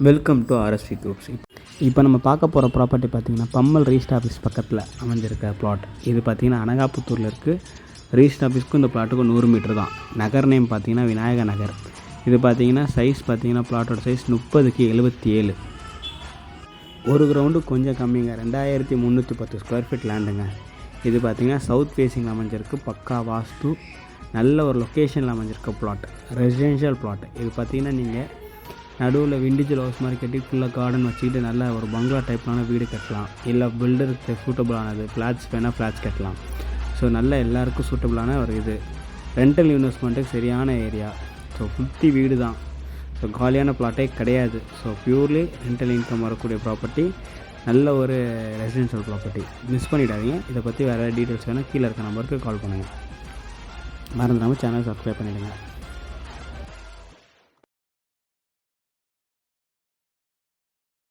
Welcome to RSV groups. இப்போ நம்ம பார்க்க போகிற ப்ராப்பர்ட்டி பார்த்திங்கன்னா பம்மல் ரிஜிஸ்டர் ஆஃபீஸ் பக்கத்தில் அமைஞ்சிருக்க பிளாட். இது பார்த்திங்கன்னா அனகாபுத்தூரில் இருக்குது. ரிஜிஸ்டர் ஆஃபீஸ்க்கும் இந்த பிளாட்டுக்கும் 100 மீட்டர் தான். நகர் நேம் பார்த்திங்கன்னா விநாயக நகர். இது பார்த்திங்கன்னா சைஸ் பார்த்திங்கன்னா பிளாட்டோட சைஸ் 30/77. ஒரு கிரவுண்டு கொஞ்சம் கம்மிங்க, 2310 ஸ்கொயர் ஃபீட் லேண்டுங்க. இது பார்த்திங்கன்னா சவுத் ஃபேஸிங் அமைஞ்சிருக்கு. பக்கா வாஸ்து, நல்ல ஒரு லொக்கேஷனில் அமைஞ்சிருக்க பிளாட், ரெசிடென்ஷியல் பிளாட். இது பார்த்திங்கன்னா நீங்கள் நடுவில் இண்டிவிஜுவல் ஹவுஸ் மாதிரி கட்டி ஃபுல்லாக கார்டன் வச்சுக்கிட்டு நல்ல ஒரு பங்களா டைப்லான வீடு கட்டலாம். இல்லை பில்டருக்கு சூட்டபுளானது ஃப்ளாட்ஸ் வேணால் ஃப்ளாட்ஸ் கட்டலாம். ஸோ நல்ல எல்லாருக்கும் சூட்டபுளான ஒரு இது. ரெண்டல் இன்வெஸ்ட்மெண்ட்டுக்கு சரியான ஏரியா. ஸோ சுற்றி வீடு தான். ஸோ காலியான பிளாட்டே கிடையாது. ஸோ பியூர்லி ரெண்டல் இன்கம் வரக்கூடிய ப்ராப்பர்ட்டி, நல்ல ஒரு ரெசிடென்ஷியல் ப்ராப்பர்ட்டி. மிஸ் பண்ணிடாதீங்க. இதை பற்றி வேறு டீட்டெயில்ஸ் வேணால் கீழே இருக்க நம்பருக்கு கால் பண்ணுங்கள். மறந்துடாமல் சேனல் சப்ஸ்கிரைப் பண்ணிவிடுங்க.